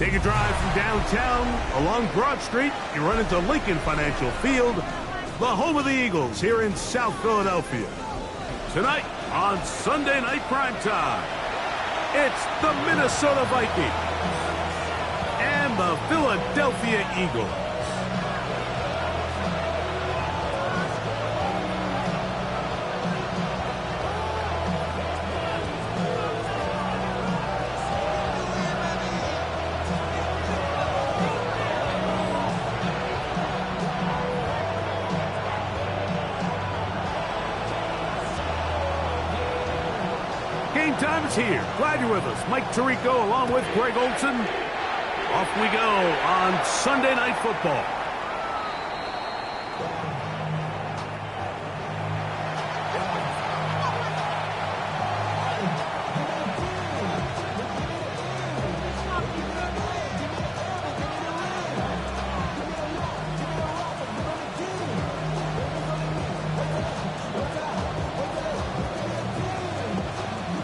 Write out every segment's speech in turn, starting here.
Take a drive from downtown along Broad Street. You run into Lincoln Financial Field, the home of the Eagles here in South Philadelphia. Tonight on Sunday Night Primetime, it's the Minnesota Vikings and the Philadelphia Eagles. Game time is here. Glad you're with us. Mike Tirico along with Greg Olson. Off we go on Sunday Night Football.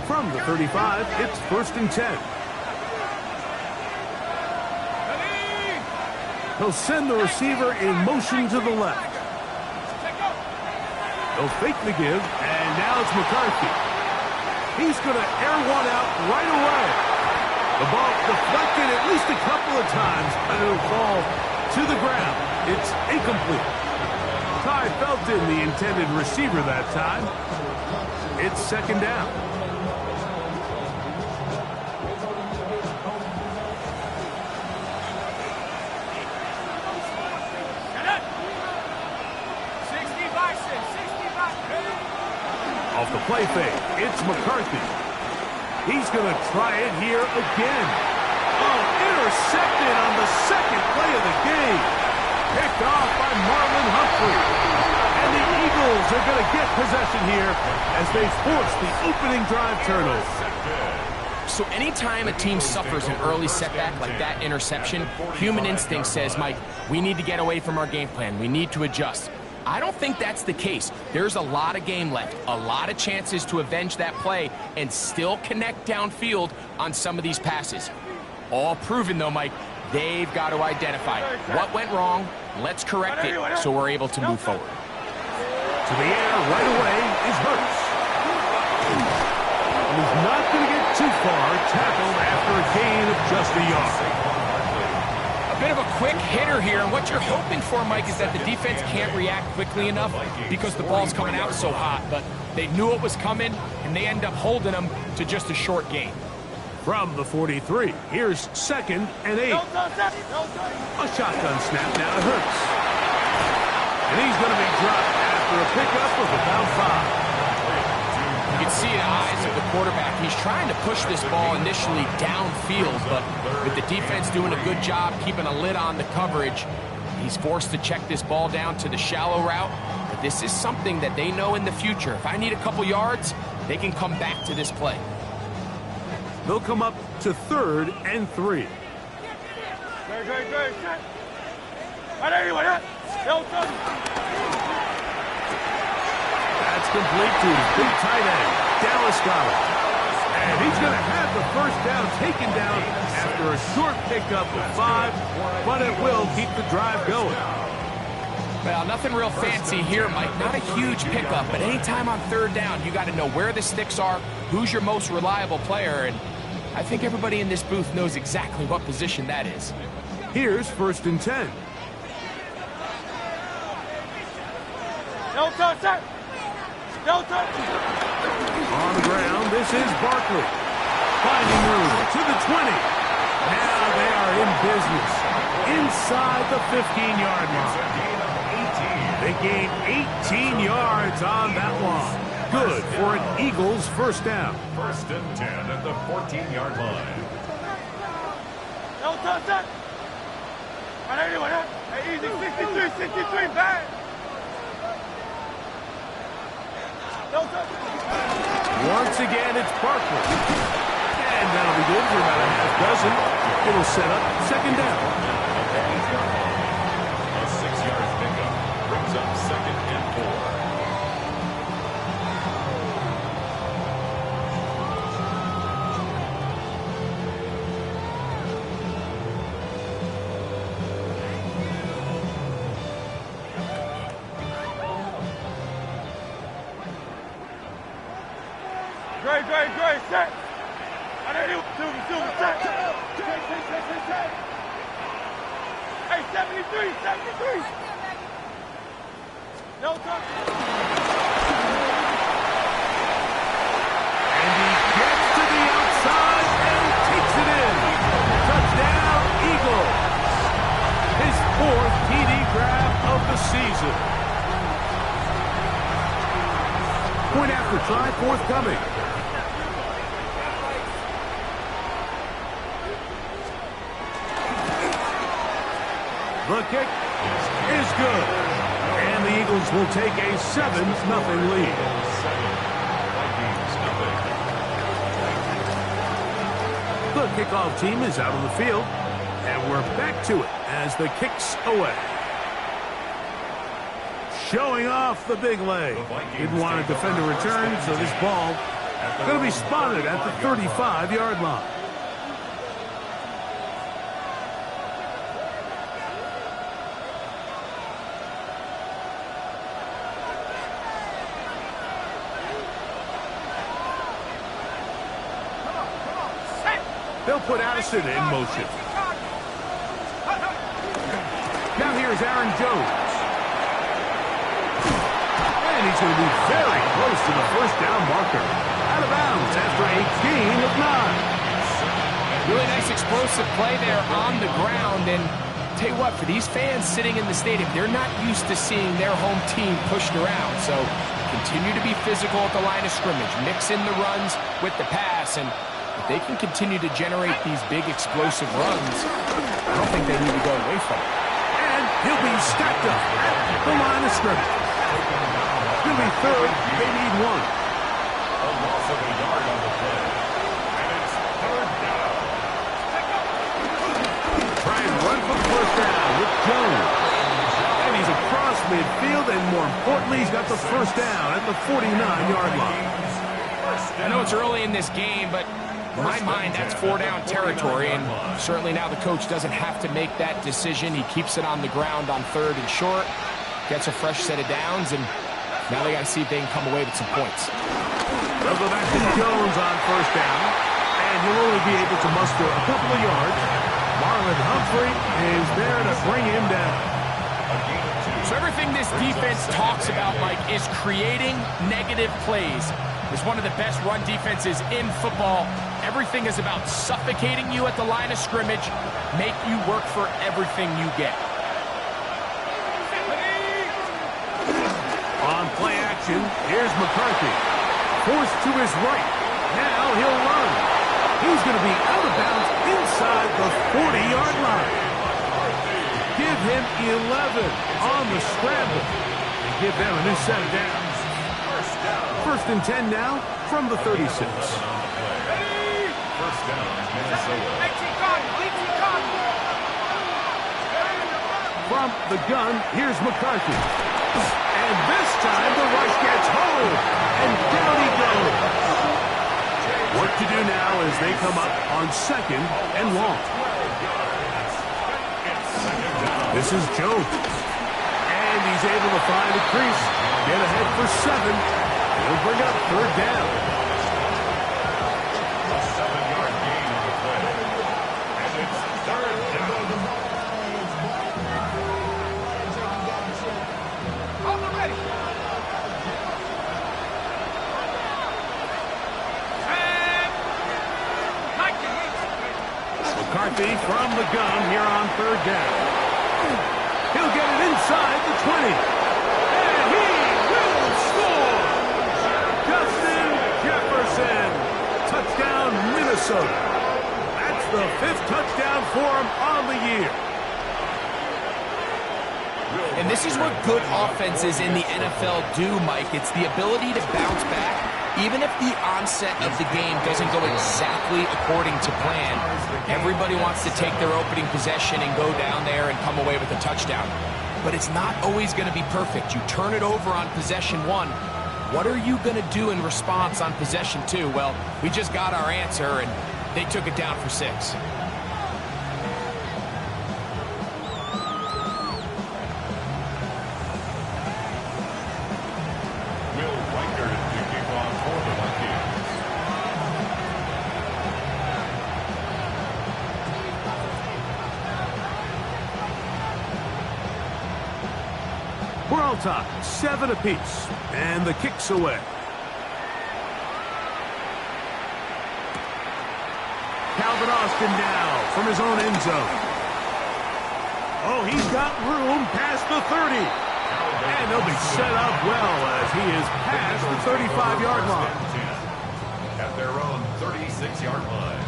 From the 35, it's 1st and 10. He'll send the receiver in motion to the left. He'll fake the give, and now it's McCarthy. He's going to air one out right away. The ball deflected at least a couple of times, and it'll fall to the ground. It's incomplete. Ty Felton, the intended receiver that time. It's 2nd down. Off the play fake, it's McCarthy. He's going to try it here again. Oh, intercepted on the 2nd play of the game. Picked off by Marlon Humphrey. And the Eagles are going to get possession here as they force the opening drive turnover. So anytime a team suffers an early setback like that interception, human instinct says, Mike, we need to get away from our game plan. We need to adjust. I don't think that's the case. There's a lot of game left, a lot of chances to avenge that play and still connect downfield on some of these passes. All proven, though, Mike, they've got to identify what went wrong, let's correct it so we're able to move forward. To the air right away is Hurts. And he's not going to get too far, tackled after a gain of just a yard. A bit of a quick hitter here, and what you're hoping for, Mike, is that the defense can't react quickly enough because the ball's coming out so hot, but they knew it was coming, and they end up holding them to just a short gain. From the 43, here's 2nd and 8. A shotgun snap now to Hurts. And he's going to be dropped after a pickup of about 5. You can see the eyes of the quarterback. He's trying to push this ball initially downfield, but with the defense doing a good job keeping a lid on the coverage, he's forced to check this ball down to the shallow route. But this is something that they know in the future. If I need a couple yards, they can come back to this play. They'll come up to 3rd and 3. That's complete to his big tight end, Dallas Goedert. And he's going to have the 1st down taken down after a short pickup of 5, but it will keep the drive going. Well, nothing real fancy here, Mike. Not a huge pickup, but anytime on 3rd down, you got to know where the sticks are, who's your most reliable player, and I think everybody in this booth knows exactly what position that is. Here's 1st and 10. On the ground, this is Barkley. Finding room to the 20. Now they are in business inside the 15-yard line. They gain 18 yards on that one. Good for an Eagles 1st down. 1st and 10 at the 14-yard line. Once again, it's Barkley. And that'll be good for about a half dozen. It'll set up 2nd down. A 6-yard pickup brings up 2nd and 4. Great, set. I know you two, set. Hey, 73. No touch. And he gets to the outside and takes it in. Touchdown, Eagles. His 4th TD grab of the season. Point after try forthcoming. The kick is good. And the Eagles will take a 7-0 lead. The kickoff team is out on the field. And we're back to it as the kick's away. Showing off the big leg. Didn't want to defend a return, so this ball going to be spotted at the 35-yard line. They'll put Addison in motion. Now here's Aaron Jones. And he's going to be very close to the first down marker. Out of bounds after a gain of 9. Really nice explosive play there on the ground. And tell you what, for these fans sitting in the stadium, they're not used to seeing their home team pushed around. So continue to be physical at the line of scrimmage. Mix in the runs with the pass. And if they can continue to generate these big explosive runs, I don't think they need to go away from it. And he'll be stacked up at the line of scrimmage. He'll be third. They need 1. A loss of a yard on the play. And it's 3rd down. Try and run for the first down with Jones. And he's across midfield, and more importantly, he's got the first down at the 49-yard line. I know it's early in this game, but in my mind, that's 4-down territory, and certainly now the coach doesn't have to make that decision. He keeps it on the ground on 3rd and short, gets a fresh set of downs, and now they got to see if they can come away with some points. They'll go back to Jones on first down, and he'll only be able to muster a couple of yards. Marlon Humphrey is there to bring him down. So everything this defense talks about, Mike, is creating negative plays. It's one of the best run defenses in football. Everything is about suffocating you at the line of scrimmage, make you work for everything you get. On play action, here's McCarthy. Forced to his right. Now he'll run. He's going to be out of bounds inside the 40-yard line. Give him 11 on the scramble. And give them a new set of downs. First and 10 now from the 36. First down, Minnesota. From the gun, here's McCarthy. And this time the rush gets home. And down he goes. What to do now as they come up on 2nd and long. This is Jones. And he's able to find a crease. Get ahead for 7. He'll bring up 3rd down. A 7-yard gain on the play. And it's 3rd down. McCarthy from the gun here on 3rd down. He'll get it inside the 20. And he will score! Justin Jefferson. Touchdown, Minnesota. That's the 5th touchdown for him on the year. And this is what good offenses in the NFL do, Mike. It's the ability to bounce back, even if the onset of the game doesn't go exactly according to plan. Everybody wants to take their opening possession and go down there and come away with a touchdown. But it's not always going to be perfect. You turn it over on possession 1. What are you going to do in response on possession 2? Well, we just got our answer, and they took it down for 6. Ball time, 7 apiece, and the kick's away. Calvin Austin now from his own end zone. Oh, he's got room past the 30. And they'll be set up well as he is past the 35-yard line. At their own 36-yard line.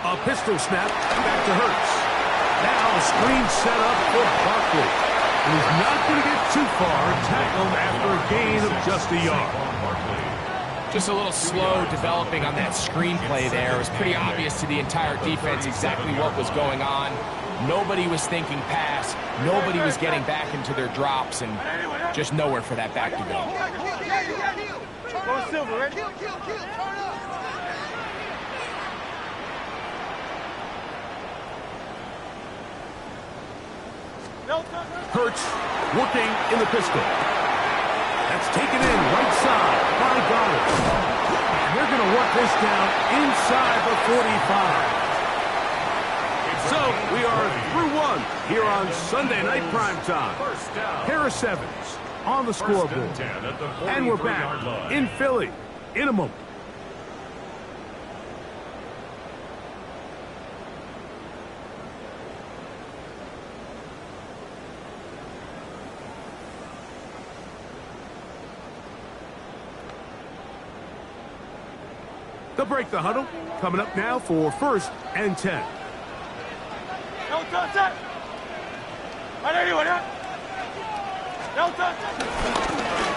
A pistol snap back to Hurts. Now a screen set up for Barkley. He's not going to get too far, tackled after a gain of just a yard. Just a little slow developing on that screenplay there. It was pretty obvious to the entire defense exactly what was going on. Nobody was thinking pass. Nobody was getting back into their drops, and just nowhere for that back to go. Go Silver, ready? Hurts working in the pistol. That's taken in right side by Goddard. And they're going to work this down inside the 45. So we are through one here on Sunday Night Primetime. Harris Evans on the scoreboard. And we're back in Philly in a moment. They'll break the huddle. Coming up now for 1st and 10.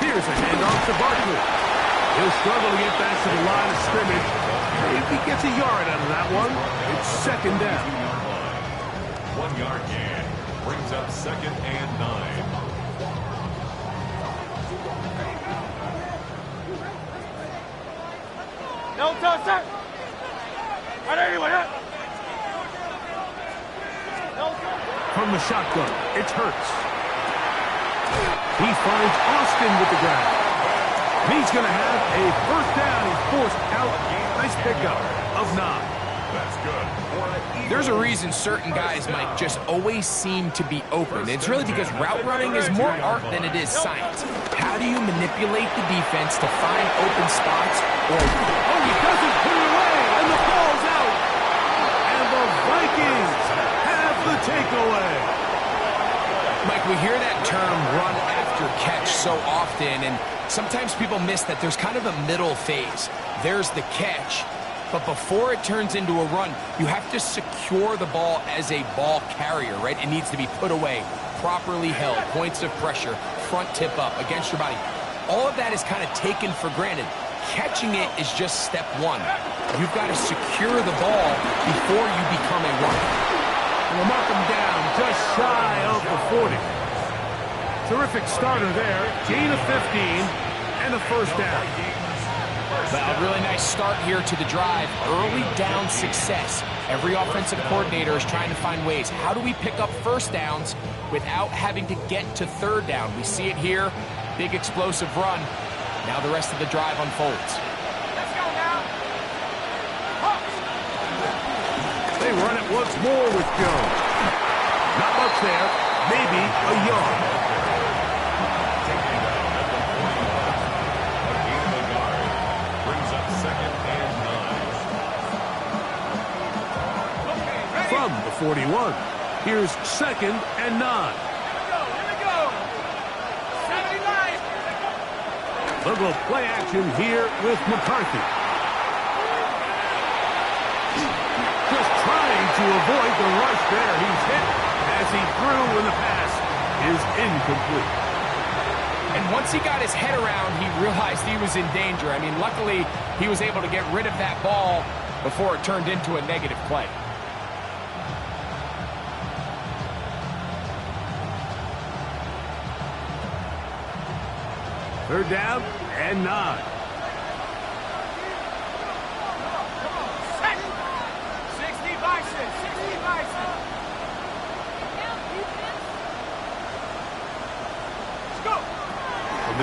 Here's a handoff to Barkley. He'll struggle to get back to the line of scrimmage. If he gets a yard out of that one, it's 2nd down. 1 yard gain brings up 2nd and 9. From the shotgun, it's Hurts. He finds Austin with the grab. He's going to have a 1st down. He's forced out. Nice pickup of 9. That's good. There's a reason certain guys, Mike, just always seem to be open. It's really because route running is more art than it is science. How do you manipulate the defense to find open spots? Or oh, he doesn't put it away, and the ball's out. And the Vikings have the takeaway. Mike, we hear that term run after catch so often, and sometimes people miss that there's kind of a middle phase. There's the catch, but before it turns into a run, you have to secure the ball as a ball carrier, right? It needs to be put away, properly held, points of pressure, front tip up against your body. All of that is kind of taken for granted. Catching it is just step 1. You've got to secure the ball before you become a runner. We'll mark him down just shy of the 40. Terrific starter there. Gain of 15 and a 1st down. Well, a really nice start here to the drive. Early down success. Every offensive coordinator is trying to find ways. How do we pick up 1st downs without having to get to 3rd down? We see it here. Big explosive run. Now the rest of the drive unfolds. Let's go now. They run it once more with Jones. Not much there. Maybe a yard. Brings up 2nd and 9. From the 41. Here's 2nd and 9. Here we go. 79. They'll go play action here with McCarthy. Just trying to avoid the rush there. He's hit as he threw when the pass is incomplete. And once he got his head around, he realized he was in danger. I mean, luckily, he was able to get rid of that ball before it turned into a negative play. Third down and 9. 60 Bison. 60 Bison.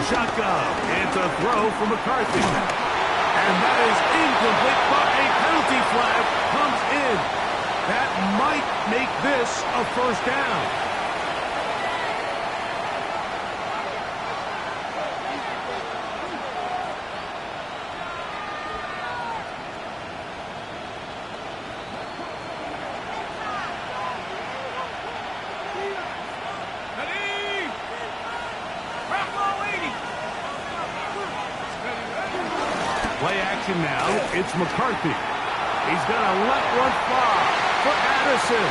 shotgun. It's a throw for McCarthy. And that is incomplete, but a penalty flag comes in. That might make this a first down. Play action now. It's McCarthy. He's going to let one fly for Addison.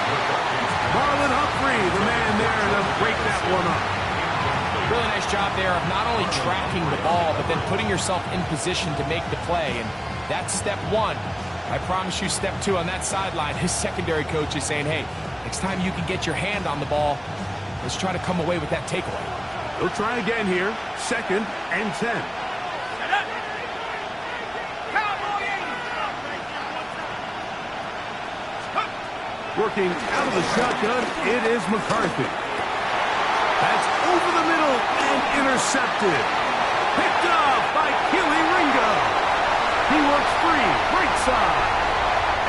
Marlon Humphrey, the man there to break that one up. Really nice job there of not only tracking the ball, but then putting yourself in position to make the play. And that's step one. I promise you step two on that sideline. His secondary coach is saying, hey, next time you can get your hand on the ball, let's try to come away with that takeaway. They'll try again here. 2nd and 10. Working out of the shotgun, it is McCarthy. That's over the middle and intercepted. Picked up by Keely Ringo. He works free, right side.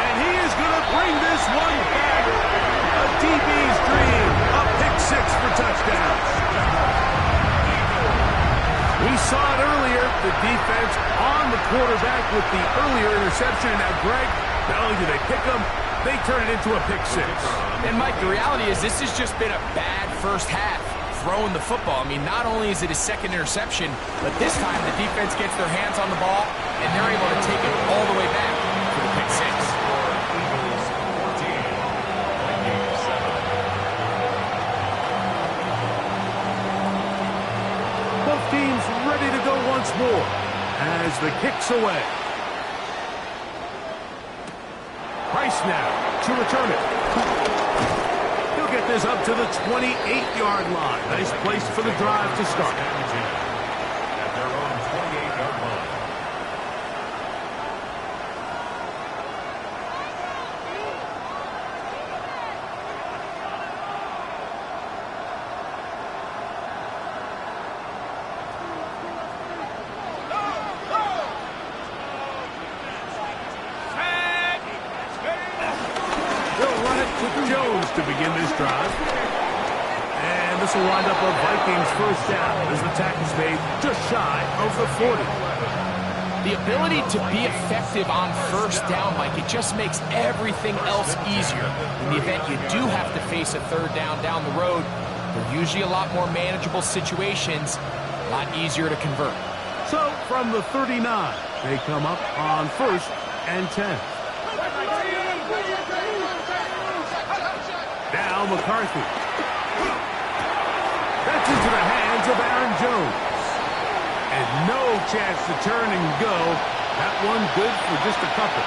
And he is going to bring this one back. A DB's dream. A pick six for touchdowns. We saw it earlier. The defense on the quarterback with the earlier interception. Now, Greg, not only do they pick him, they turn it into a pick six. And, Mike, the reality is this has just been a bad first half throwing the football. I mean, not only is it his second interception, but this time the defense gets their hands on the ball, and they're able to take it all the way back to the pick six. Both teams ready to go once more as the kick's away. Price now to return it. He'll get this up to the 28-yard line. Nice place for the drive to start. At their own 28-yard line. Jones to begin this drive. And this will wind up a Vikings first down as the tackle's made just shy of the 40. The ability to be effective on first down, Mike, it just makes everything else easier. In the event you do have to face a third down the road, they're usually a lot more manageable situations, a lot easier to convert. So from the 39, they come up on 1st and 10. Now McCarthy. That's into the hands of Aaron Jones. And no chance to turn and go. That one good for just a couple.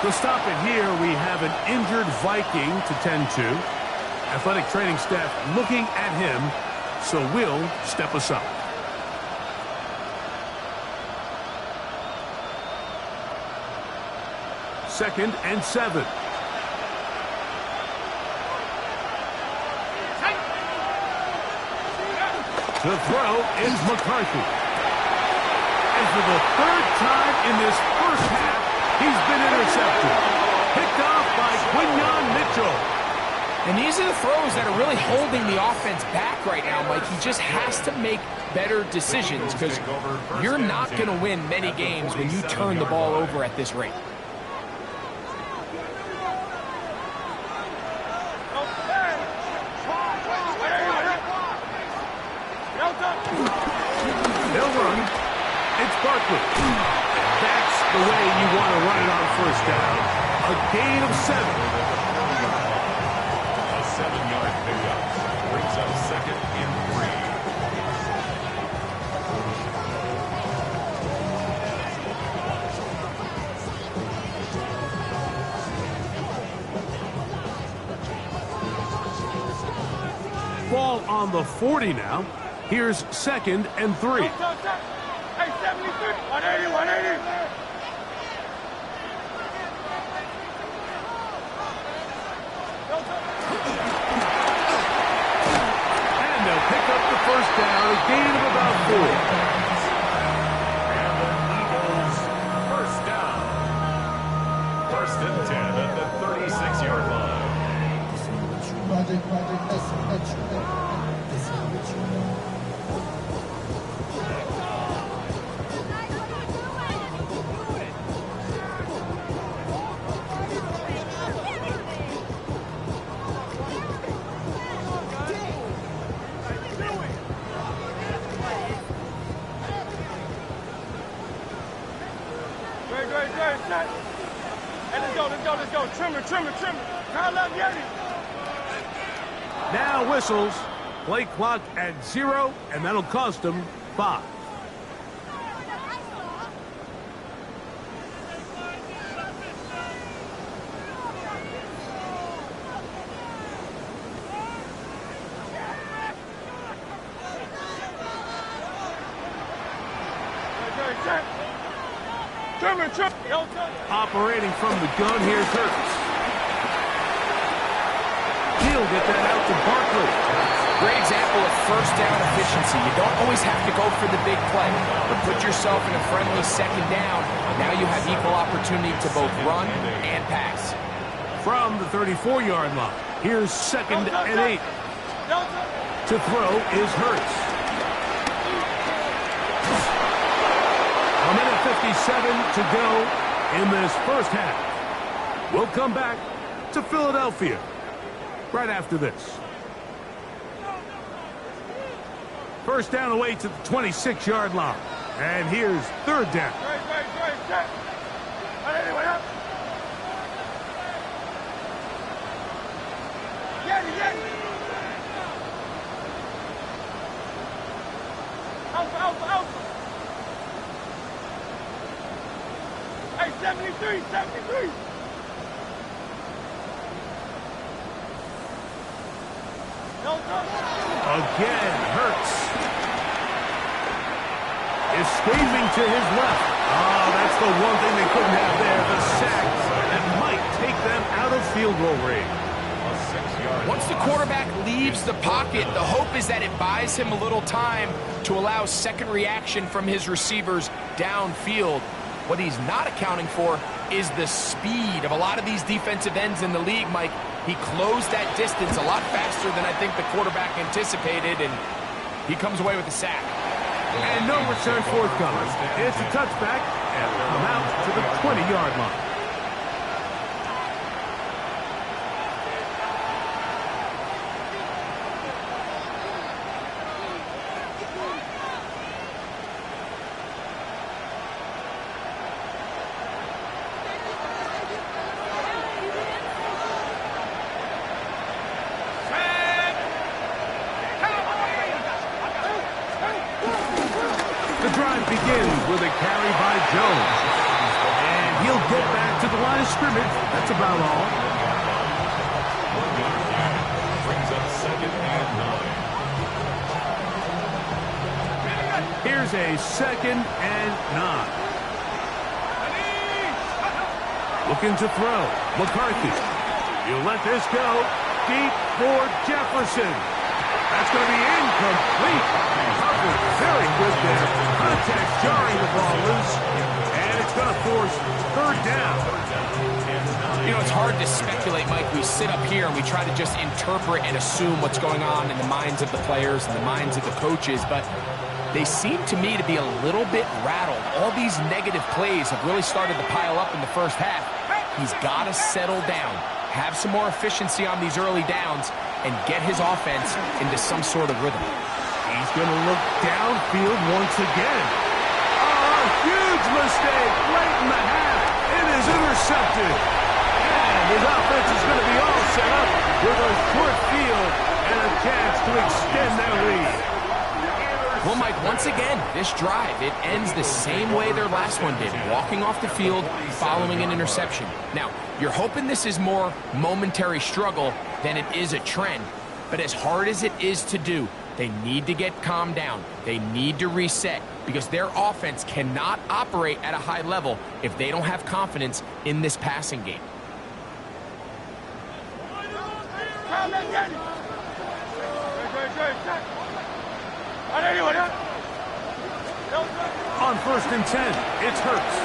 To stop it here, we have an injured Viking to tend to. Athletic training staff looking at him, so we'll step aside. Second and 7. To throw is McCarthy. And for the third time in this first half, he's been intercepted. Picked off by Quinyon Mitchell. And these are the throws that are really holding the offense back right now, Mike. He just has to make better decisions because you're not going to win many games when you turn the ball over at this rate. They'll run. It's Barkley. That's the way you want to run it on first down. A gain of 7. A 7-yard pickup brings up 2nd and 3. Ball on the 40 now. Here's 2nd and 3. Hey, 73, 180, 180. And they'll pick up the first first down, a gain of about 4. And the Eagles first down. First and 10 at the 36-yard line. Hey, let's go. Trim it. Kyle up, Yeti. Now whistles. Play clock at 0, and that'll cost them 5. Trim. Operating from the gun, here's Hurts. He'll get that out to Barkley. Great example of first down efficiency. You don't always have to go for the big play, but put yourself in a friendly second down. Now you have equal opportunity to both run and pass. From the 34-yard line, here's second and 8. To throw is Hurts. A minute 57 to go in this first half. We'll come back to Philadelphia right after this. First down away to the 26-yard line. And here's third down. Out. Hey, 73. Again, Hurts. Escaping to his left. Oh, that's the one thing they couldn't have there, the sack that might take them out of field goal range. Once the quarterback leaves the pocket, the hope is that it buys him a little time to allow second reaction from his receivers downfield. What he's not accounting for is the speed of a lot of these defensive ends in the league, Mike. He closed that distance a lot faster than I think the quarterback anticipated, and he comes away with a sack. And no return forthcoming. It's a touchback, and they'll come out to the 20-yard line. Begins with a carry by Jones. And he'll get back to the line of scrimmage. That's about all. Brings up second and 9. Here's a second and 9. Looking to throw. McCarthy. He'll let this go. Deep for Jefferson. That's going to be incomplete. Covered very good there. Contact jarring the ball loose. And it's going to force third down. You know, it's hard to speculate, Mike. We sit up here and we try to just interpret and assume what's going on in the minds of the players and the minds of the coaches, but they seem to me to be a little bit rattled. All these negative plays have really started to pile up in the first half. He's got to settle down, have some more efficiency on these early downs, and get his offense into some sort of rhythm. He's going to look downfield once again. Oh, a huge mistake late in the half. It is intercepted. And his offense is going to be all set up with a short field and a chance to extend their lead. Well, Mike, once again, this drive, it ends the same way their last one did, walking off the field following an interception. Now, you're hoping this is more momentary struggle than it is a trend, but as hard as it is to do, they need to get calmed down. They need to reset because their offense cannot operate at a high level if they don't have confidence in this passing game. On 1st and 10, it's Hurts.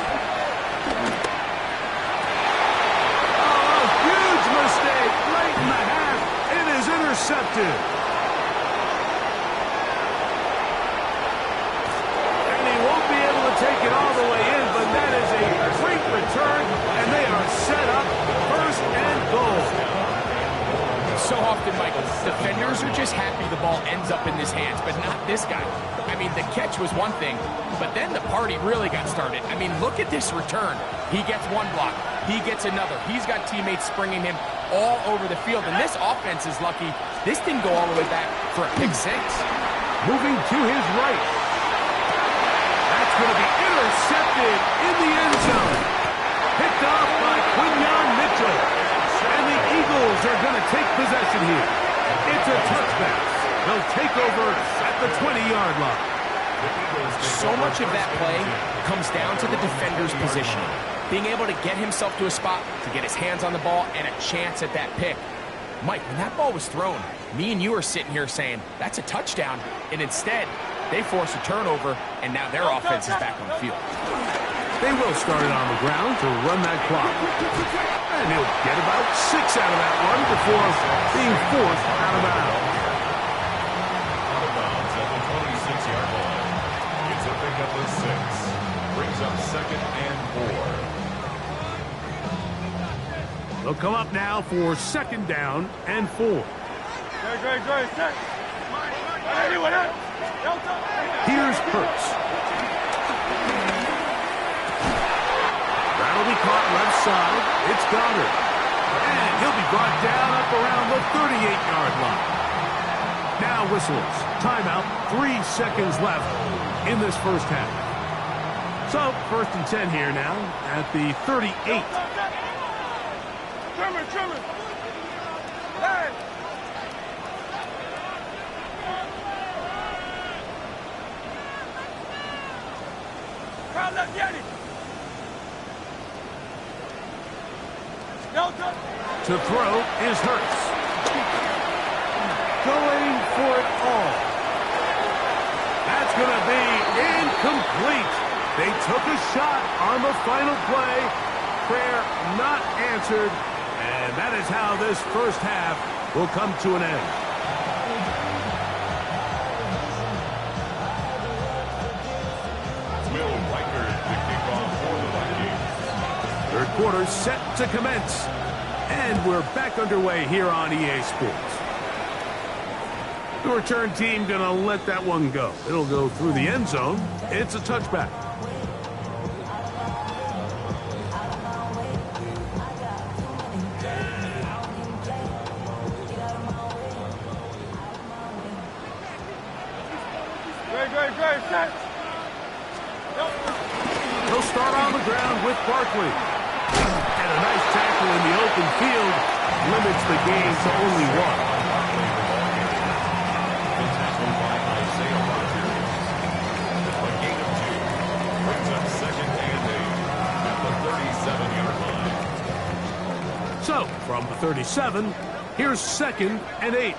Oh, a huge mistake late in the half. It is intercepted. And he won't be able to take it all the way in, but that is a great return, and they are set up 1st and goal. So often, Michael, defenders are just happy the ball ends up in his hands, but not this guy. I mean, the catch was one thing, but then the party really got started. I mean, look at this return. He gets one block. He gets another. He's got teammates springing him all over the field, and this offense is lucky. This didn't go all the way back for a pick six. Moving to his right. That's going to be intercepted in the end zone. Picked off by Quinyon Mitchell. And the Eagles are going to take possession here. It's a touchback. They'll take over at the 20-yard line. So much of that play comes down to the defender's positioning. Being able to get himself to a spot, to get his hands on the ball, and a chance at that pick. Mike, when that ball was thrown, me and you are sitting here saying, that's a touchdown. And instead, they force a turnover, and now their offense is back on the field. They will start it on the ground to run that clock. And he'll get about 6 out of that one before being forced out of bounds. Out of bounds at the 26-yard line. It's a pickup of 6. Brings up 2nd and 4. They'll come up now for 2nd down and 4. Here's Hurts. That'll be caught left side. It's Goddard. And he'll be brought down up around the 38-yard line. Now whistles. Timeout. 3 seconds left in this first half. So, 1st and 10 here now at the 38. Trimmer. Hey! Crowd left, Yeti! To throw is Hurts. Going for it all. That's going to be incomplete. They took a shot on the final play. Prayer not answered. And that is how this first half will come to an end. Will Riker the kickoff for the Vikings. Third quarter set to commence. And we're back underway here on EA Sports. The return team going to let that one go. It'll go through the end zone. It's a touchback. Great, set. He'll start on the ground with Barkley. And a nice tackle in the open field limits the gain to only 1. The tackle by Isaiah Rodgers. A gain of 2. Brings up 2nd and 8 at the 37-yard line. So, from the 37, here's 2nd and 8.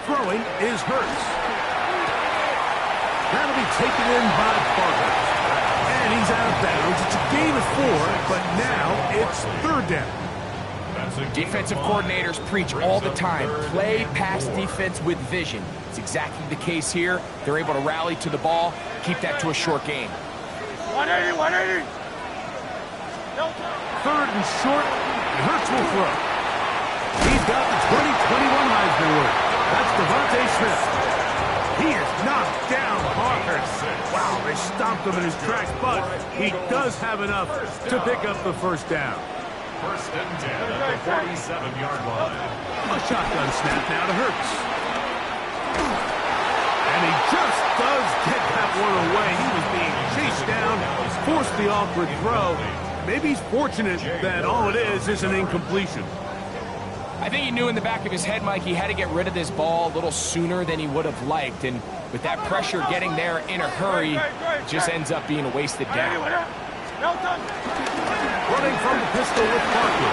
Throwing is Hurts. That'll be taken in by Barkley. And he's out of bounds. It's a gain of 4, but now it's 3rd down. Defensive coordinators preach all the time. Play pass defense with vision. It's exactly the case here. They're able to rally to the ball, keep that to a short gain. 180. 3rd and short. Hurts will throw. He's got the 2021 Heisman winner. That's Devontae Smith. He is knocked down hard. Wow, they stomped him in his tracks, but he does have enough to pick up the first down. 1st and 10 at the 47-yard line. A shotgun snap now to Hurts. And he just does get that one away. He was being chased down, forced the awkward throw. Maybe he's fortunate that all it is an incompletion. I think he knew in the back of his head, Mike, he had to get rid of this ball a little sooner than he would have liked. And with that pressure getting there in a hurry, it just ends up being a wasted down. Running from the pistol with Barkley.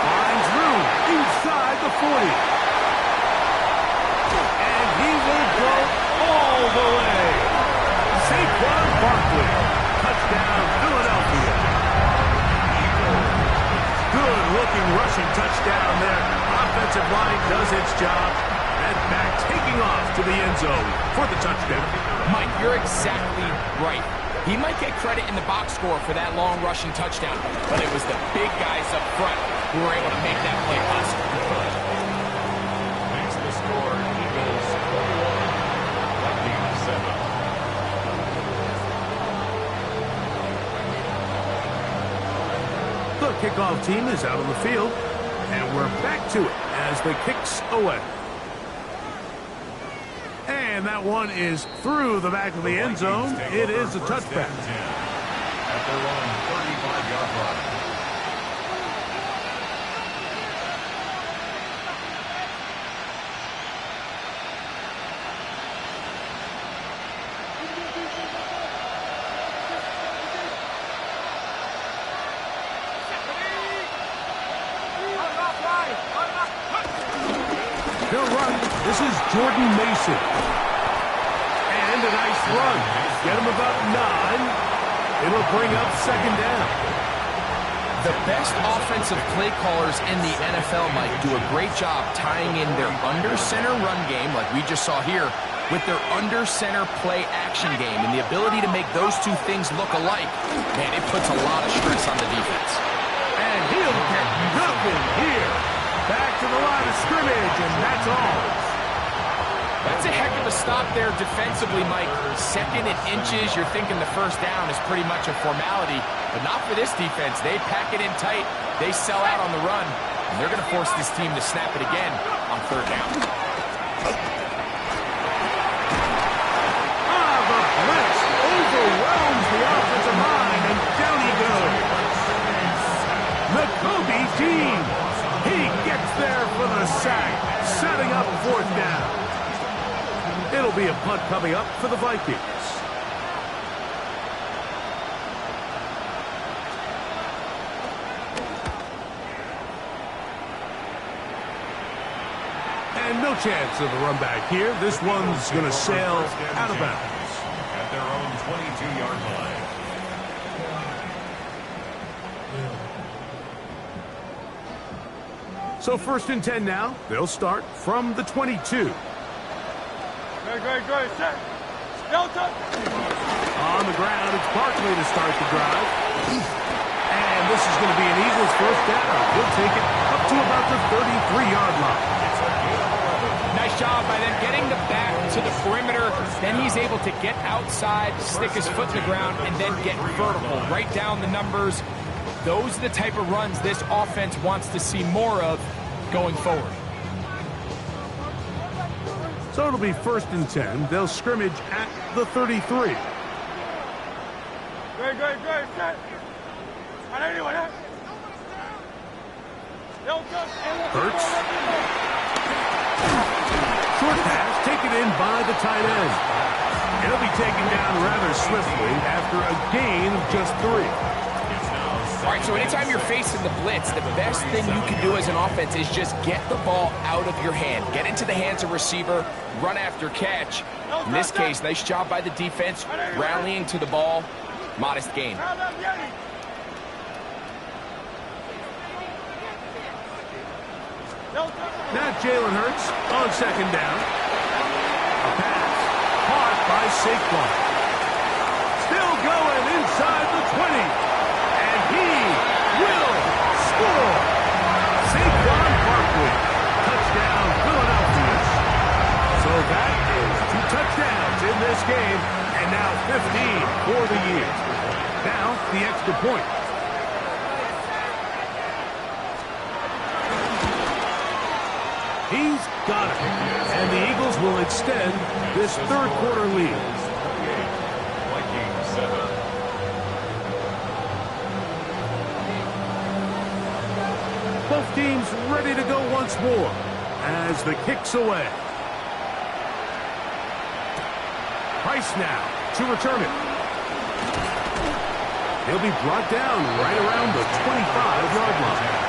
5 through inside the 40. And he will go all the way. Saquon Barkley. Touchdown, Philadelphia. Good-looking rushing touchdown there. Offensive line does its job. And back taking off to the end zone for the touchdown. Mike, you're exactly right. He might get credit in the box score for that long rushing touchdown, but it was the big guys up front who were able to make that play possible. Makes the score Eagles 41, Vikings 7. The kickoff team is out on the field, and we're back to it as the kicks away. And that one is through the back of the end zone. It is a touchback. At their own 35-yard line. They'll run. This is Jordan Mason. And a nice run. Get him about 9. It'll bring up second down. The best offensive play callers in the NFL, Mike, do a great job tying in their under-center run game, like we just saw here, with their under-center play action game. And the ability to make those two things look alike, man, it puts a lot of stress on the defense. And he'll get nothing here. Back to the line of scrimmage, and that's all. That's a heck of a stop there defensively, Mike. Second and inches, you're thinking the first down is pretty much a formality, but not for this defense. They pack it in tight, they sell out on the run, and they're going to force this team to snap it again on third down. The blitz overwhelms the offensive line, and down he goes. Nakobe Dean. He gets there for the sack, setting up fourth down. It'll be a punt coming up for the Vikings. And no chance of a run back here. This one's going to sail out of bounds. At their own 22-yard line. So 1st and 10 now. They'll start from the 22. Great. Set. Delta. On the ground, it's Barkley to start the drive. And this is going to be an Eagles first down. He'll take it up to about the 33-yard line. Nice job by them getting the back to the perimeter. Then he's able to get outside, stick his foot in the ground, and then get vertical. Right down the numbers. Those are the type of runs this offense wants to see more of going forward. So it'll be 1st and 10. They'll scrimmage at the 33. Great. Set. Hurts. Short pass taken in by the tight end. He'll be taken down rather swiftly after a gain of just 3. All right, so anytime you're facing the blitz, the best thing you can do as an offense is just get the ball out of your hand. Get into the hands of receiver, run after catch. In this case, nice job by the defense, rallying to the ball. Modest gain. Now Jalen Hurts on second down. A pass caught by Saquon. Still going inside the 20. And he will score. Saquon Barkley. Touchdown, Philadelphia. So that is 2 touchdowns in this game. And now 15 for the year. Now the extra point. He's got it. And the Eagles will extend this third quarter lead. Vikings 7. Both teams ready to go once more as the kick's away. Price now to return it. He'll be brought down right around the 25-yard line.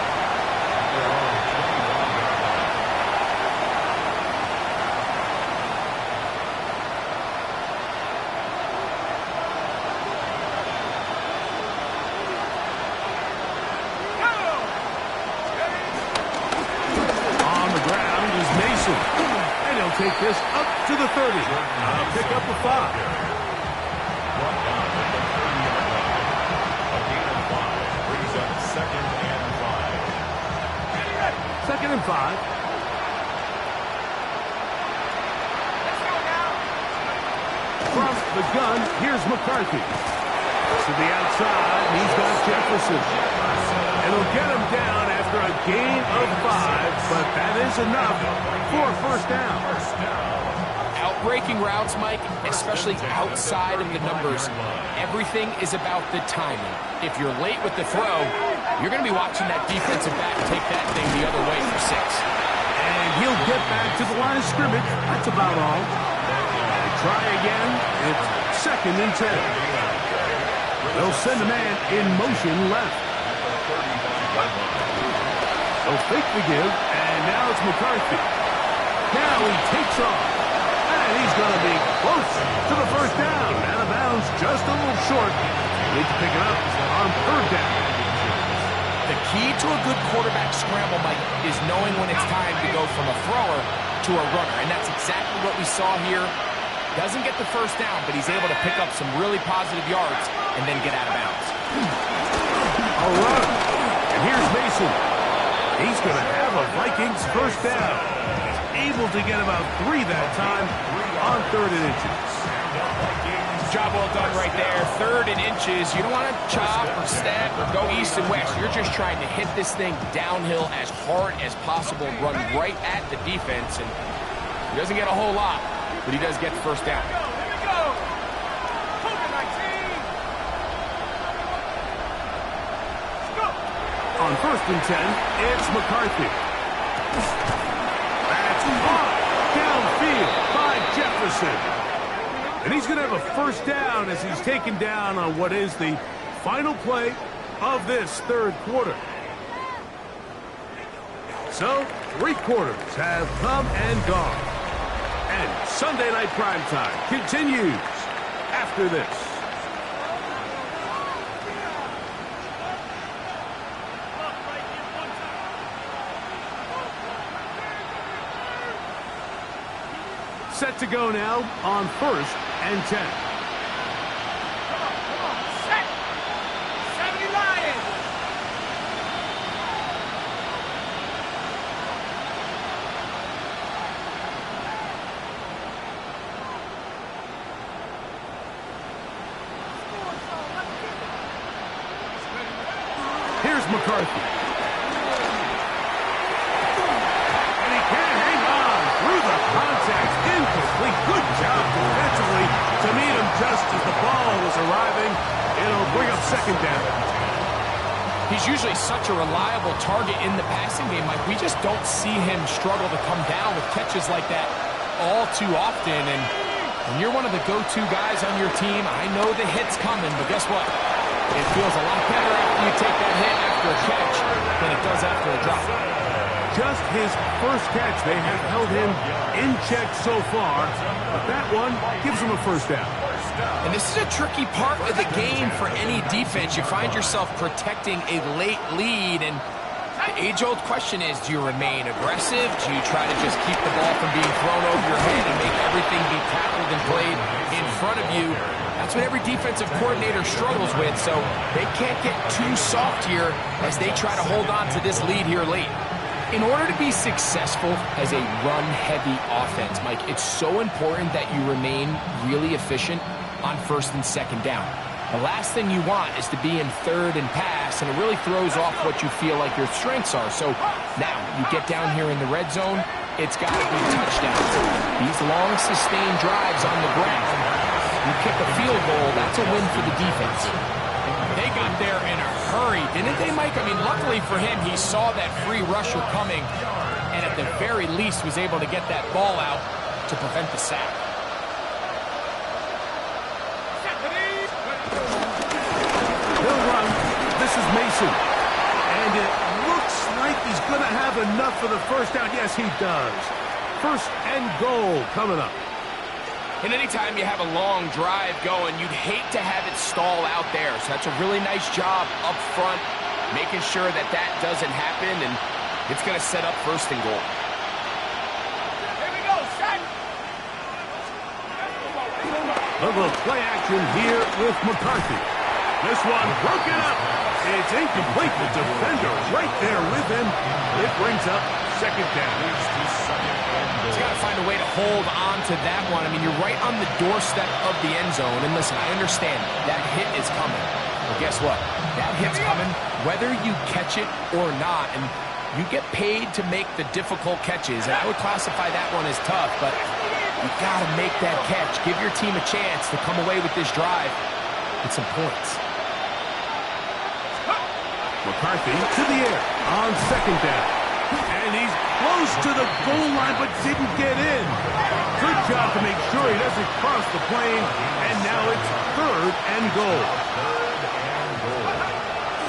take this up to the 30. Pick up a 5. Brought down at the 30-yard line. A gain of 5 brings up 2nd and 5. 2nd and 5. From the gun, here's McCarthy. To the outside, he's got Jefferson. It'll get him down after a gain of 5, but that is enough for a first down. Outbreaking routes, Mike, especially outside of the numbers, everything is about the timing. If you're late with the throw, you're going to be watching that defensive back take that thing the other way for 6. And he'll get back to the line of scrimmage. That's about all. And try again. It's 2nd and 10. They'll send a man in motion left. They'll fake the give, and now it's McCarthy. Now he takes off, and he's going to be close to the first down. Out of bounds, just a little short. Need to pick it up on 3rd down. The key to a good quarterback scramble, Mike, is knowing when it's time to go from a thrower to a runner, and that's exactly what we saw here. Doesn't get the first down, but he's able to pick up some really positive yards and then get out of bounds. A run, and here's Mason. He's going to have a Vikings first down. He's able to get about 3 that time on 3rd and inches. Job well done right there. 3rd and inches. You don't want to chop or step or go east and west. You're just trying to hit this thing downhill as hard as possible and run right at the defense. And he doesn't get a whole lot, but he does get the first down. On 1st and 10, it's McCarthy. That's caught downfield by Jefferson. And he's going to have a first down as he's taken down on what is the final play of this 3rd quarter. So, 3 quarters have come and gone. And Sunday Night Primetime continues after this. Set to go now on 1st and 10. Come on, set. 70 Lions. Here's McCarthy. And he can't hang on through the contact. Incomplete. Good job defensively to meet him just as the ball was arriving. It'll bring up 2nd down. He's usually such a reliable target in the passing game, Mike. We just don't see him struggle to come down with catches like that all too often. And when you're one of the go-to guys on your team, I know the hit's coming, but guess what? It feels a lot better after you take that hit after a catch than it does after a drop. Just his first catch. They have held him in check so far, but that one gives him a first down. And this is a tricky part of the game for any defense. You find yourself protecting a late lead, and the age-old question is, do you remain aggressive? Do you try to just keep the ball from being thrown over your head and make everything be tackled and played in front of you? That's what every defensive coordinator struggles with, so they can't get too soft here as they try to hold on to this lead here late. In order to be successful as a run-heavy offense, Mike, it's so important that you remain really efficient on 1st and 2nd down. The last thing you want is to be in 3rd and pass, and it really throws off what you feel like your strengths are. So now you get down here in the red zone, it's got to be touchdowns. These long, sustained drives on the ground, you kick a field goal, that's a win for the defense. They got there in a hurry, didn't they, Mike? I mean, luckily for him, he saw that free rusher coming, and at the very least was able to get that ball out to prevent the sack. He'll run. This is Mason. And it looks like he's going to have enough for the first down. Yes, he does. 1st and goal coming up. And anytime you have a long drive going, you'd hate to have it stall out there. So that's a really nice job up front, making sure that that doesn't happen, and it's going to set up 1st and goal. Here we go, set. A little play action here with McCarthy. This one broken up. It's incomplete. The defender right there with him. It brings up second down. He's got to find a way to hold on to that one. I mean, you're right on the doorstep of the end zone. And listen, I understand that hit is coming. But guess what? That hit's coming whether you catch it or not. And you get paid to make the difficult catches. And I would classify that one as tough, but you got to make that catch. Give your team a chance to come away with this drive with some points. McCarthy to the air on second down. And he's close to the goal line, but didn't get in. Good job to make sure he doesn't cross the plane. And now it's third and goal.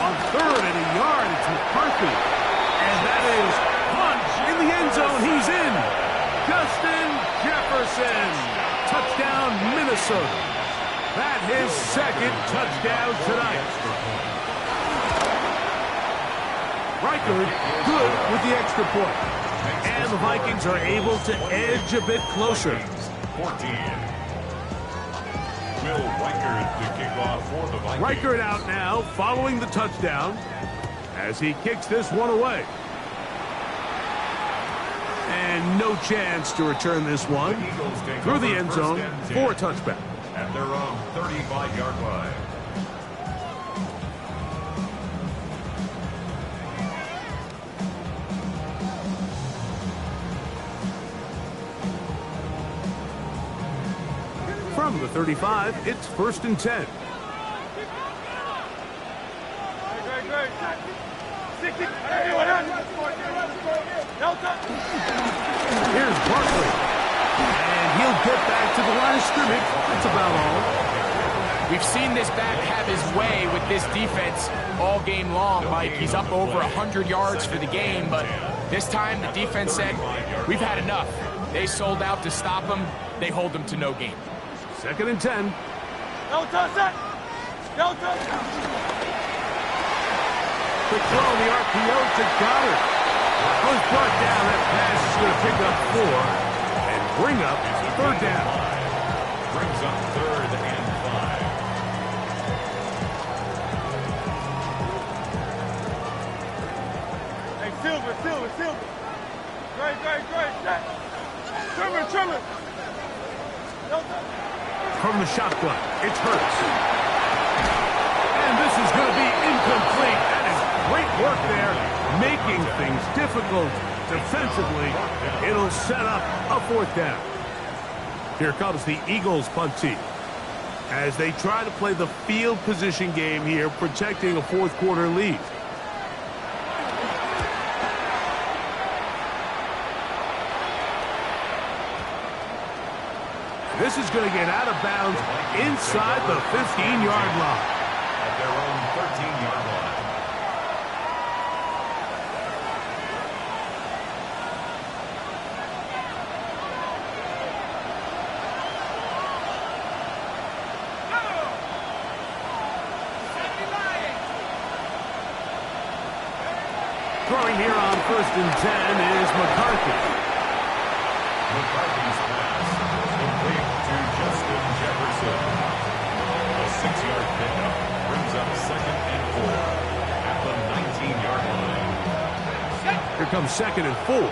On third and a yard, it's McCarthy. And that is punch in the end zone. He's in. Justin Jefferson. Touchdown, Minnesota. That's his second touchdown tonight. Riker good with the extra point. And the Vikings are able to edge a bit closer. 14. Will Reichard to kick off for the Vikings. Reichard out now following the touchdown as he kicks this one away. And no chance to return this one through the end zone for a touchback. At their own 35-yard line. From the 35, it's first and 10. Here's Barkley. And he'll get back to the line of scrimmage. That's about all. We've seen this back have his way with this defense all game long, Mike. He's up over 100 yards for the game, but this time the defense said, we've had enough. They sold out to stop him. They hold him to no gain. Second and 10. No touch that. No touch. The throw, the RPO to Goddard. Was brought down. That pass is going to pick up 4 and bring up third down. Brings up third and 5. Hey, Silver. Great. Trimmer. No touch. From the shotgun, it's Hurts. And this is going to be incomplete. That is great work there, making things difficult defensively. It'll set up a fourth down. Here comes the Eagles punt team as they try to play the field position game here, protecting a fourth quarter lead. This is going to get out of bounds inside the 15-yard line. At their own 13-yard line. Throwing here on first and 10 is McCarthy. McCarthy's pass complete to Justin Jefferson. A 6-yard pickup brings up second and 4 at the 19-yard line. Here comes second and 4. Going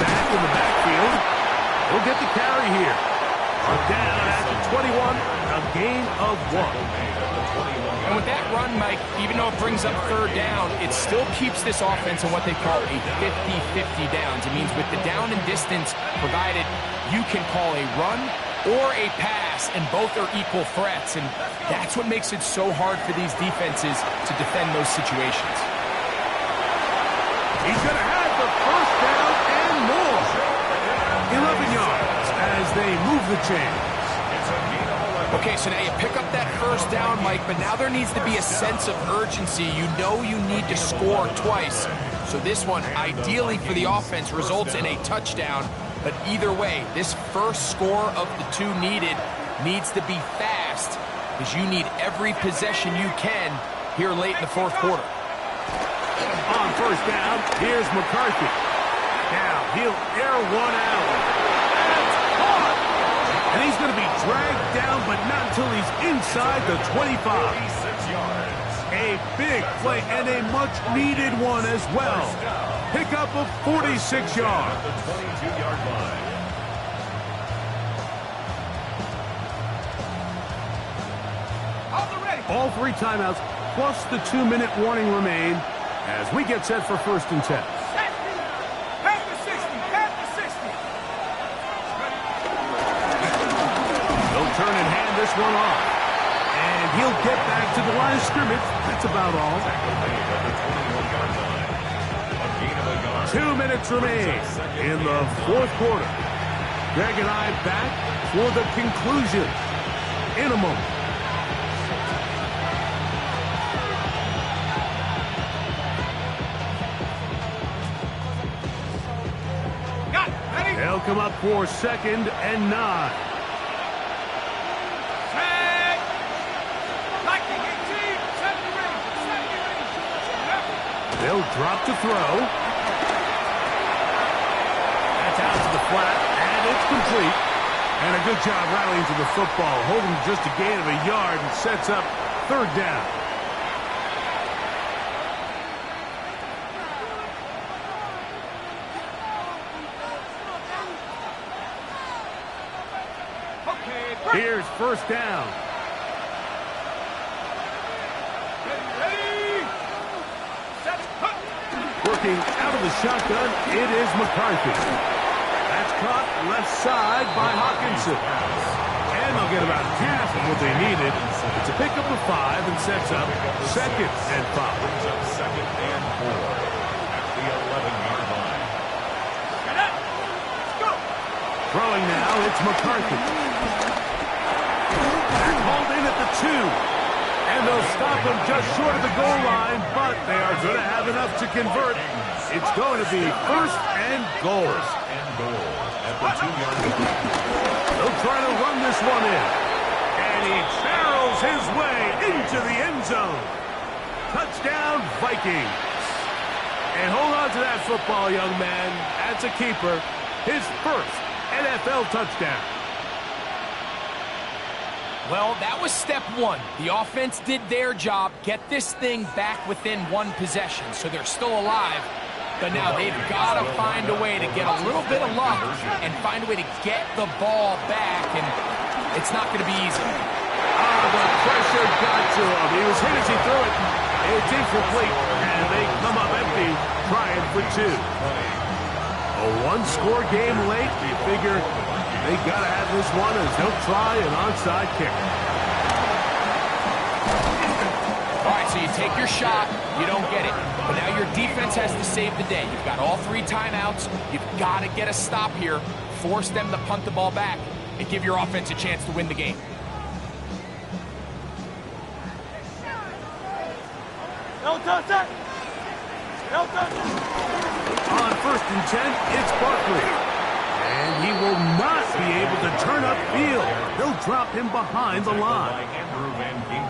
back in the backfield. He'll get the carry here. Down at the 21, a gain of 1. And with that run, Mike, even though it brings up third down, it still keeps this offense in what they call a 50-50 downs. It means with the down and distance provided, you can call a run or a pass, and both are equal threats. And that's what makes it so hard for these defenses to defend those situations. He's going to have the first down and more. 11 yards as they move the chains. Okay, so now you pick up that first down, Mike, but now there needs to be a sense of urgency. You know you need to score twice. So this one, ideally for the offense, results in a touchdown. But either way, this first score of the two needed needs to be fast, because you need every possession you can here late in the fourth quarter. On first down, here's McCarthy. Now he'll air one out. That's caught. And he's going to be dragged down, but not until he's inside the 25. 46 yards. A big play and a much-needed one as well. Pickup of 46 yards. At the 22-yard line. All 3 timeouts plus the 2-minute warning remain as we get set for 1st and 10. Half the 60, half the 60. He'll turn and hand this one off. And he'll get back to the line of scrimmage. That's about all. Tackle made at the 21-yard line. A gain of a yard. 2 minutes remain in the 4th quarter. Greg and I back for the conclusion in a moment. They'll come up for 2nd and 9. Tag. Lightning 18, 70 range, 70 range. They'll drop to throw. That's out to the flat, and it's complete. And a good job rallying to the football, holding just a gain of a yard and sets up 3rd down. Here's 1st down. Ready. Set. Working out of the shotgun, it is McCarthy. That's caught left side by Hawkinson. And they'll get about half of what they needed. It's a pickup of 5 and sets up 2nd and 5. Brings up 2nd and 4 at the 11-yard line. Get up. Let's go. Throwing now, it's McCarthy. They're called in at the 2. And they'll stop him just short of the goal line, but they are going to have enough to convert. It's going to be 1st and goal. And goal at the 2-yard line. They'll try to run this one in. And he barrels his way into the end zone. Touchdown, Vikings. And hold on to that football, young man. That's a keeper. His 1st NFL touchdown. Well, that was step 1. The offense did their job, get this thing back within 1 possession, so they're still alive. But now they've got to find a way to get a little bit of luck and find a way to get the ball back, and it's not going to be easy. The pressure got to him. He was hit as he threw it. It's incomplete, and they come up empty, trying for 2. A 1-score game late. You figure they got to have this one as they'll try an onside kick. All right, so you take your shot, you don't get it. But now your defense has to save the day. You've got all 3 timeouts. You've got to get a stop here, force them to punt the ball back, and give your offense a chance to win the game. No touchdown. No touchdown. On 1st and 10, it's Barkley. And he will not be able to turn upfield. They'll drop him behind the line.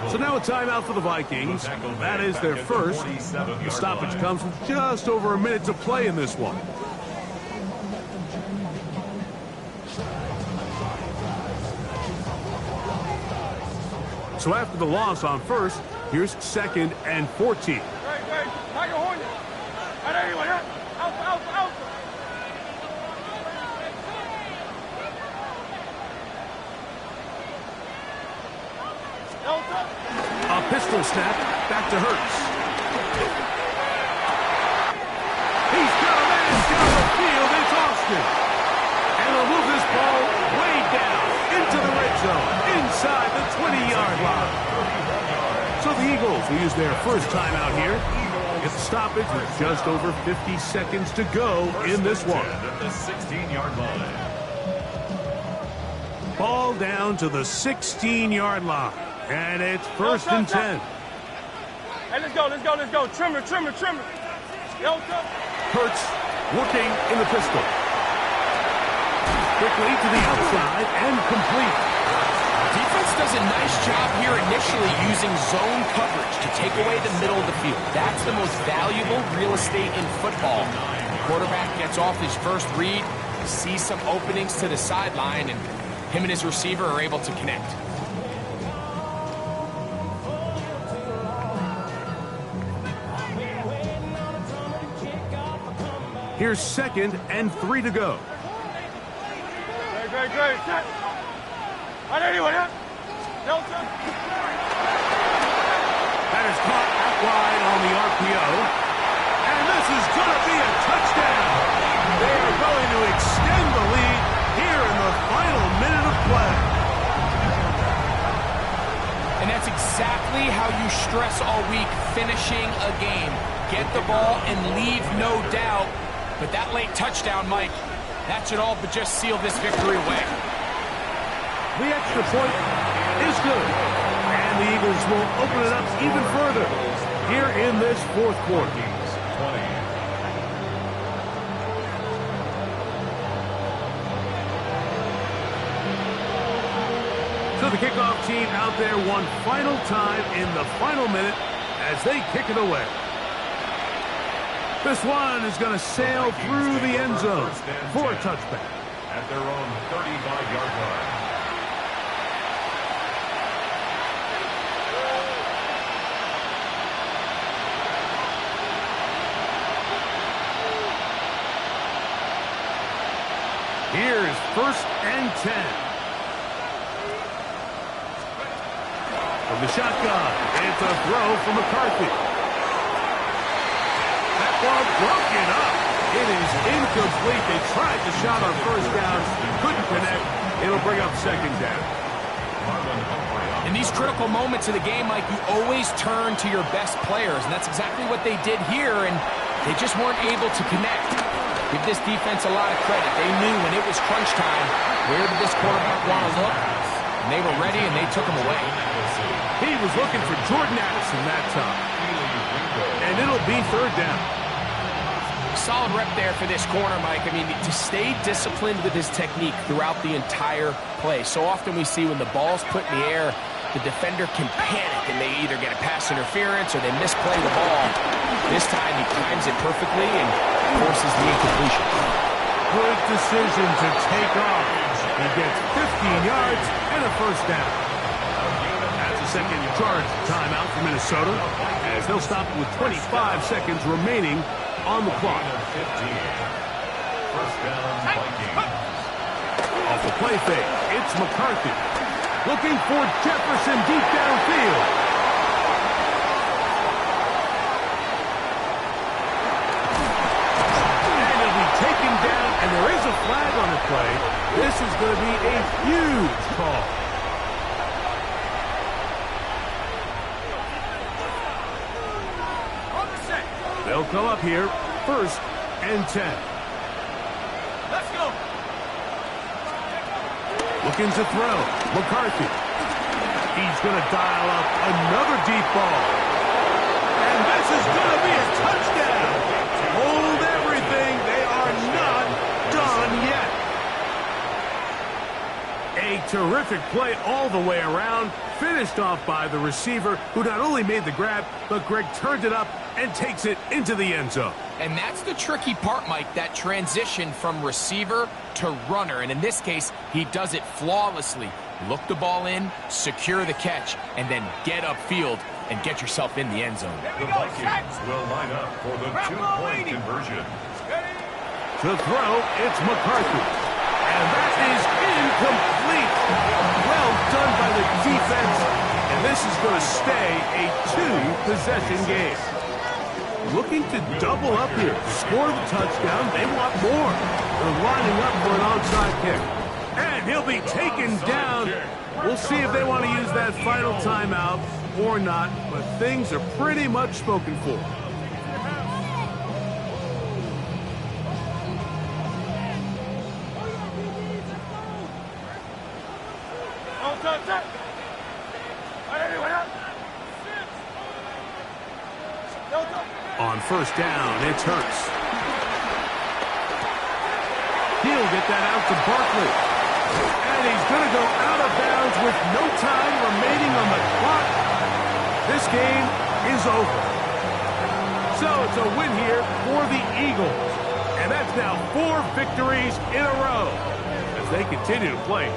So now a timeout for the Vikings. That is their 1st. The stoppage comes with just over a minute to play in this one. So after the loss on 1st, here's 2nd and 14. Right. Michael Hornet. Right there, like out. A pistol snap back to Hurts. He's got a man down the field. It's Austin. And he'll move this ball way down into the red zone, inside the 20-yard line. So the Eagles will use their 1st timeout here. Get the stoppage with just over 50 seconds to go in this one. At the 16-yard line. Ball down to the 16-yard line. And it's 1st and 10. Hey, let's go. Trimmer. Hurts working in the pistol. Quickly to the outside and complete. Defense does does a nice job here initially using zone coverage to take away the middle of the field. That's the most valuable real estate in football. The quarterback gets off his first read, sees some openings to the sideline, and him and his receiver are able to connect. Here's 2nd and 3 to go. Great. Set. Anyone, yeah? Delta. That is caught out wide on the RPO. And this is going to be a touchdown. They are going to extend the lead here in the final minute of play. And that's exactly how you stress all week, finishing a game. Get the ball and leave no doubt. But that late touchdown, Mike, that should all but just seal this victory away. The extra point is good. And the Eagles will open it up even further here in this 4th quarter. So the kickoff team out there one final time in the final minute as they kick it away. This one is going to sail through the end zone for a touchback. At their own 35-yard line. Here's 1st and 10. From the shotgun, it's a throw from McCarthy. That ball broken up. It is incomplete. They tried the shot on 1st down, couldn't connect. It'll bring up 2nd down. In these critical moments of the game, Mike, you always turn to your best players, and that's exactly what they did here, and they just weren't able to connect. Give this defense a lot of credit. They knew when it was crunch time, where did this quarterback want to look? And they were ready, and they took him away. He was looking for Jordan Addison that time. And it'll be 3rd down. Solid rep there for this corner, Mike. I mean, to stay disciplined with his technique throughout the entire play. So often we see when the ball's put in the air, the defender can panic, and they either get a pass interference or they misplay the ball. This time he times it perfectly and forces the incompletion. Good decision to take off. He gets 15 yards and a 1st down. That's a second charge timeout for Minnesota, as they'll stop with 25 seconds remaining on the clock. 15. 1st down, Vikings. Off the play fake, it's McCarthy. Looking for Jefferson deep downfield. And he'll be taken down, and there is a flag on the play. This is going to be a huge call. They'll come up here, 1st and 10. Let's go. Looking to throw. McCarthy. He's going to dial up another deep ball. And this is going to be a touchdown. Hold everything. They are not done yet. A terrific play all the way around. Finished off by the receiver, who not only made the grab, but Greg turned it up and takes it into the end zone. And that's the tricky part, Mike, that transition from receiver to runner. And in this case, he does it flawlessly. Look the ball in, secure the catch, and then get upfield and get yourself in the end zone. The Vikings will line up for the 2-point conversion. To throw, it's McCarthy. And that is incomplete. Well done by the defense. And this is going to stay a 2-possession game. Looking to double up here. Score the touchdown. They want more. They're lining up for an onside kick. And he'll be taken down. We'll see if they want to use that final timeout or not. But things are pretty much spoken for. On 1st down, it's Hurts. He'll get that out to Barkley. And he's going to go out of bounds with no time remaining on the clock. This game is over. So it's a win here for the Eagles. And that's now 4 victories in a row as they continue to play